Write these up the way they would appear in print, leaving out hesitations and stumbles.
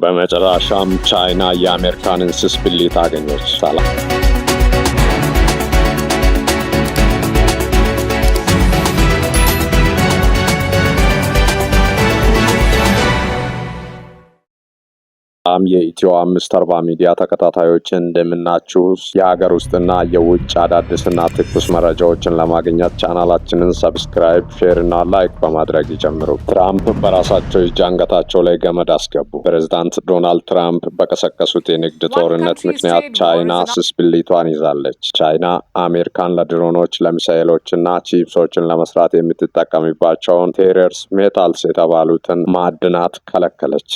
በመጨረሻም ቻይና የአሜሪካንን ስስ ብልት አገኘች። ሰላም የኢትዮ 540 ሚዲያ ተከታታዮች እንደምናችሁ። የሀገር ውስጥና የውጭ አዳዲስና ትኩስ መረጃዎችን ለማግኘት ቻናላችንን ሰብስክራይብ፣ ሼር እና ላይክ በማድረግ ይጀምሩ። ትራምፕ በራሳቸው እጅ አንገታቸው ላይ ገመድ አስገቡ። ፕሬዝዳንት ዶናልድ ትራምፕ በቀሰቀሱት የንግድ ጦርነት ምክንያት ቻይና ስስ ብልቷን ይዛለች። ቻይና አሜሪካን ለድሮኖች፣ ለሚሳኤሎችና ቺፕሶችን ለመስራት የምትጠቀምባቸውን ቴረርስ ሜታልስ የተባሉትን ማዕድናት ከለከለች።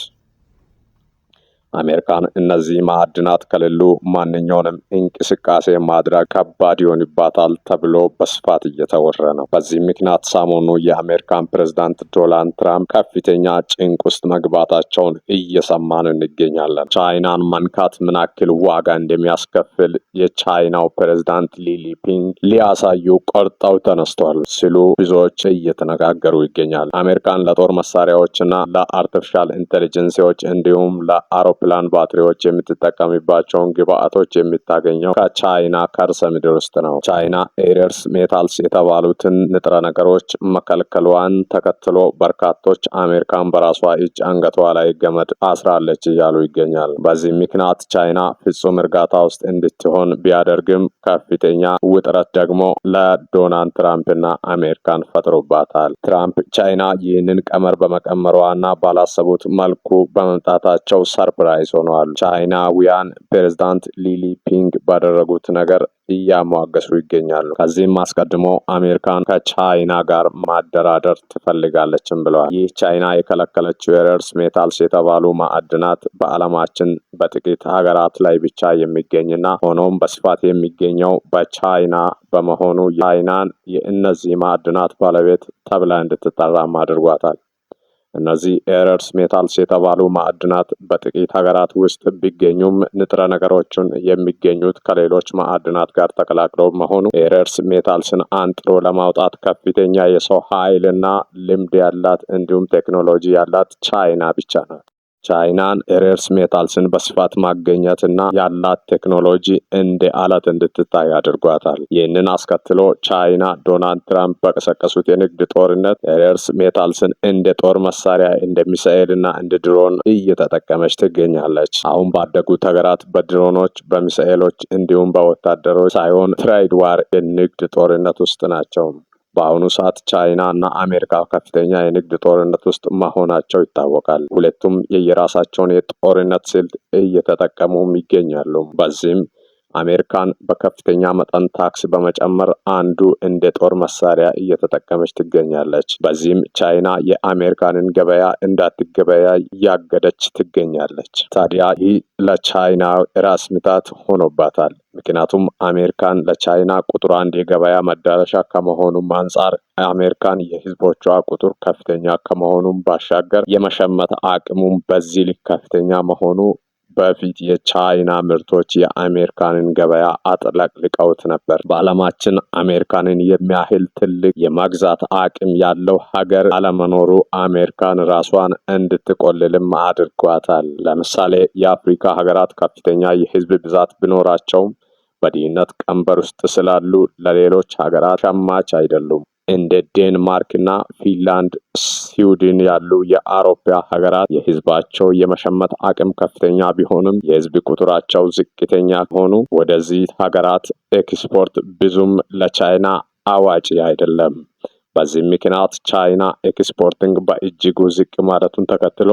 አሜሪካን እነዚህ ማዕድናት ከሌሉ ማንኛውንም እንቅስቃሴ ማድረግ ከባድ ይሆንባታል ተብሎ በስፋት እየተወራ ነው። በዚህ ምክንያት ሰሞኑ የአሜሪካን ፕሬዝዳንት ዶናልድ ትራምፕ ከፍተኛ ጭንቅ ውስጥ መግባታቸውን እየሰማን እንገኛለን። ቻይናን መንካት ምን ያክል ዋጋ እንደሚያስከፍል የቻይናው ፕሬዝዳንት ሊጂንፒንግ ሊያሳዩ ቆርጠው ተነስተዋል ሲሉ ብዙዎች እየተነጋገሩ ይገኛሉ። አሜሪካን ለጦር መሳሪያዎችና ለአርቲፊሻል ኢንተለጀንሲዎች እንዲሁም ለአውሮፕላን ባትሪዎች የምትጠቀምባቸውን ግብአቶች የምታገኘው ከቻይና ከርሰ ምድር ውስጥ ነው። ቻይና ሬርስ ሜታልስ የተባሉትን ንጥረ ነገሮች መከልከሏን ተከትሎ በርካቶች አሜሪካን በራሷ እጅ አንገቷ ላይ ገመድ አስራለች እያሉ ይገኛል። በዚህ ምክንያት ቻይና ፍጹም እርጋታ ውስጥ እንድትሆን ቢያደርግም ከፍተኛ ውጥረት ደግሞ ለዶናልድ ትራምፕና አሜሪካን ፈጥሮባታል። ትራምፕ ቻይና ይህንን ቀመር በመቀመሯና ባላሰቡት መልኩ በመምጣታቸው ሰርፕራይዝ ሆነዋል። ቻይናውያን ፕሬዝዳንት ሊጂንፒንግ ባደረጉት ነገር እያሟገሱ ይገኛሉ። ከዚህም አስቀድሞ አሜሪካን ከቻይና ጋር ማደራደር ትፈልጋለችም ብለዋል። ይህ ቻይና የከለከለችው ሬርስ ሜታልስ የተባሉ ማዕድናት በዓለማችን በጥቂት ሀገራት ላይ ብቻ የሚገኝና ሆኖም በስፋት የሚገኘው በቻይና በመሆኑ ቻይናን የእነዚህ ማዕድናት ባለቤት ተብላ እንድትጠራም አድርጓታል። እነዚህ ሬርስ ሜታልስ የተባሉ ማዕድናት በጥቂት ሀገራት ውስጥ ቢገኙም ንጥረ ነገሮችን የሚገኙት ከሌሎች ማዕድናት ጋር ተቀላቅለው መሆኑ ሬርስ ሜታልስን አንጥሮ ለማውጣት ከፍተኛ የሰው ኃይልና ልምድ ያላት እንዲሁም ቴክኖሎጂ ያላት ቻይና ብቻ ናት። ቻይናን ሬርስ ሜታልስን በስፋት ማገኘትና ያላት ቴክኖሎጂ እንደ አለት እንድትታይ አድርጓታል። ይህንን አስከትሎ ቻይና ዶናልድ ትራምፕ በቀሰቀሱት የንግድ ጦርነት ሬርስ ሜታልስን እንደ ጦር መሳሪያ፣ እንደ ሚሳኤልና እንደ ድሮን እየተጠቀመች ትገኛለች። አሁን ባደጉት ሀገራት በድሮኖች፣ በሚሳኤሎች እንዲሁም በወታደሮች ሳይሆን ትሬድ ዋር የንግድ ጦርነት ውስጥ ናቸው። በአሁኑ ሰዓት ቻይና እና አሜሪካ ከፍተኛ የንግድ ጦርነት ውስጥ መሆናቸው ይታወቃል። ሁለቱም የየራሳቸውን የጦርነት ስልት እየተጠቀሙም ይገኛሉ። በዚህም አሜሪካን በከፍተኛ መጠን ታክስ በመጨመር አንዱ እንደ ጦር መሳሪያ እየተጠቀመች ትገኛለች። በዚህም ቻይና የአሜሪካንን ገበያ እንዳትገበያ እያገደች ትገኛለች። ታዲያ ይህ ለቻይና ራስ ምታት ሆኖባታል። ምክንያቱም አሜሪካን ለቻይና ቁጥር 1 የገበያ መዳረሻ ከመሆኑም አንጻር አሜሪካን የህዝቦቿ ቁጥር ከፍተኛ ከመሆኑም ባሻገር የመሸመት አቅሙም በዚህ ልክ ከፍተኛ መሆኑ በፊት የቻይና ምርቶች የአሜሪካንን ገበያ አጥለቅልቀውት ነበር። በዓለማችን አሜሪካንን የሚያህል ትልቅ የመግዛት አቅም ያለው ሀገር አለመኖሩ አሜሪካን ራሷን እንድትቆልልም አድርጓታል። ለምሳሌ የአፍሪካ ሀገራት ከፍተኛ የህዝብ ብዛት ቢኖራቸውም በድህነት ቀንበር ውስጥ ስላሉ ለሌሎች ሀገራት ሸማች አይደሉም። እንደ ዴንማርክ እና ፊንላንድ፣ ስዊድን ያሉ የአውሮፓ ሀገራት የህዝባቸው የመሸመት አቅም ከፍተኛ ቢሆንም የህዝብ ቁጥራቸው ዝቅተኛ ሆኑ ወደዚህ ሀገራት ኤክስፖርት ብዙም ለቻይና አዋጪ አይደለም። በዚህ ምክንያት ቻይና ኤክስፖርቲንግ በእጅጉ ዝቅ ማለቱን ተከትሎ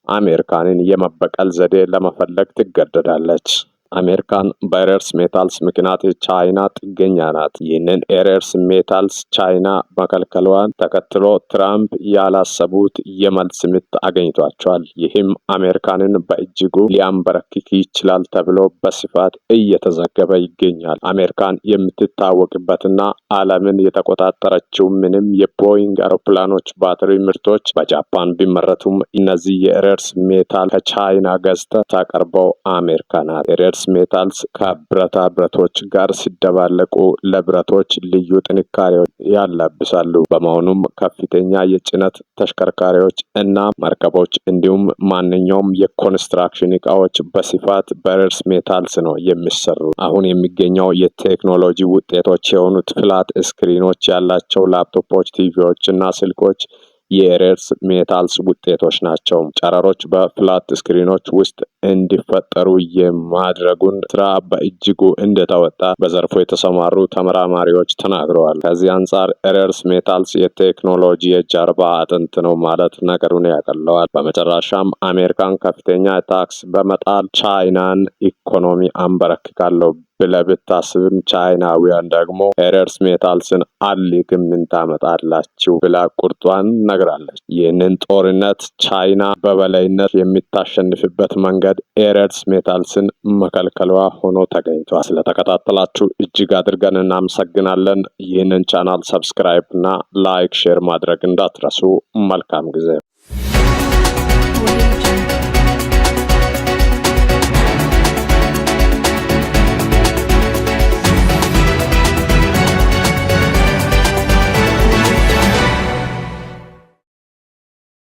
አሜሪካንን የመበቀል ዘዴ ለመፈለግ ትገደዳለች። አሜሪካን በሬርስ ሜታልስ ምክንያት ቻይና ጥገኛ ናት። ይህንን ሬርስ ሜታልስ ቻይና መከልከሏን ተከትሎ ትራምፕ ያላሰቡት የመልስ ምት አገኝቷቸዋል። ይህም አሜሪካንን በእጅጉ ሊያንበረክክ ይችላል ተብሎ በስፋት እየተዘገበ ይገኛል። አሜሪካን የምትታወቅበትና ዓለምን የተቆጣጠረችው ምንም የቦይንግ አውሮፕላኖች ባትሪ ምርቶች በጃፓን ቢመረቱም እነዚህ የሬርስ ሜታል ከቻይና ገዝታ ታቀርበው አሜሪካ ናት። ኤረርስ ሜታልስ ከብረታ ብረቶች ጋር ሲደባለቁ ለብረቶች ልዩ ጥንካሬዎች ያላብሳሉ። በመሆኑም ከፍተኛ የጭነት ተሽከርካሪዎች እና መርከቦች እንዲሁም ማንኛውም የኮንስትራክሽን እቃዎች በስፋት በኤረርስ ሜታልስ ነው የሚሰሩ። አሁን የሚገኘው የቴክኖሎጂ ውጤቶች የሆኑት ፍላት ስክሪኖች ያላቸው ላፕቶፖች፣ ቲቪዎች እና ስልኮች የኤረርስ ሜታልስ ውጤቶች ናቸው። ጨረሮች በፍላት ስክሪኖች ውስጥ እንዲፈጠሩ የማድረጉን ስራ በእጅጉ እንደተወጣ በዘርፉ የተሰማሩ ተመራማሪዎች ተናግረዋል። ከዚህ አንጻር ኤረርስ ሜታልስ የቴክኖሎጂ የጀርባ አጥንት ነው ማለት ነገሩን ያቀለዋል። በመጨረሻም አሜሪካን ከፍተኛ ታክስ በመጣል ቻይናን ኢኮኖሚ አንበረክካለሁ ብለህ ብታስብም ቻይናውያን ደግሞ ኤረርስ ሜታልስን አልክም ምን ታመጣላችሁ ብላ ቁርጧን ነግራለች። ይህንን ጦርነት ቻይና በበላይነት የምታሸንፍበት መንገድ ኤረርስ ሜታልስን መከልከሏ ሆኖ ተገኝቷል። ስለተከታተላችሁ እጅግ አድርገን እናመሰግናለን። ይህንን ቻናል ሰብስክራይብ እና ላይክ፣ ሼር ማድረግ እንዳትረሱ። መልካም ጊዜ።